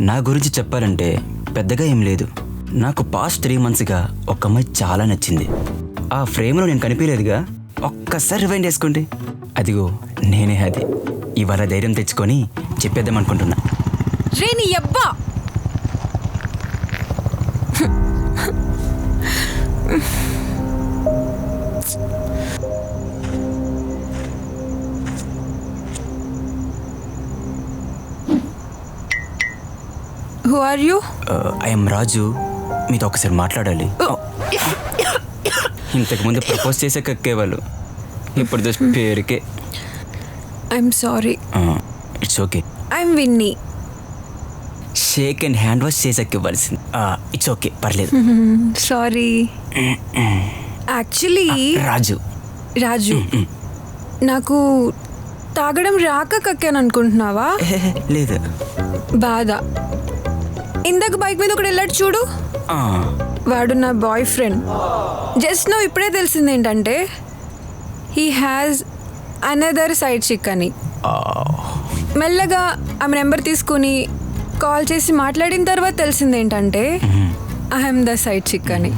నా గురించి చెప్పాలంటే పెద్దగా ఏం లేదు. నాకు పాస్ట్ 3 monthsగా ఒక అమ్మాయి చాలా నచ్చింది. ఆ ఫ్రేమ్లో నేను కనిపించలేదుగా, ఒక్కసారి రివైండ్ చేసుకోండి. అదిగో నేనే అది. ఇవాళ ధైర్యం తెచ్చుకొని చెప్పేద్దాం అనుకుంటున్నా. రే నీ అబ్బా! Who are you? ఐఎమ్ రాజు. మీతో ఒకసారి మాట్లాడాలి. ఇంతకుముందు ప్రపోజ్ చేసే కక్కేవాళ్ళు, ఇప్పుడు జస్ట్ పేరుకే. I'm sorry. It's okay. I'm Vinny. Shake and hand wash చేసాక ఇవ్వాల్సింది. ఇట్స్ ఓకే, పర్లేదు. Sorry. Actually, రాజు నాకు తాగడం రాక కక్కాను అనుకుంటున్నావా? లేదు. బాధ. ఇందాక బైక్ మీద ఒకటి వెళ్ళాడు చూడు, వాడు నా బాయ్ ఫ్రెండ్. జస్ట్ నువ్వు ఇప్పుడే తెలిసింది ఏంటంటే హీ హ్యాస్ అనదర్ సైడ్ చిక్ అని. మెల్లగా ఆమె నెంబర్ తీసుకుని కాల్ చేసి మాట్లాడిన తర్వాత తెలిసింది ఏంటంటే ఐఎమ్ ద సైడ్ చిక్ అని.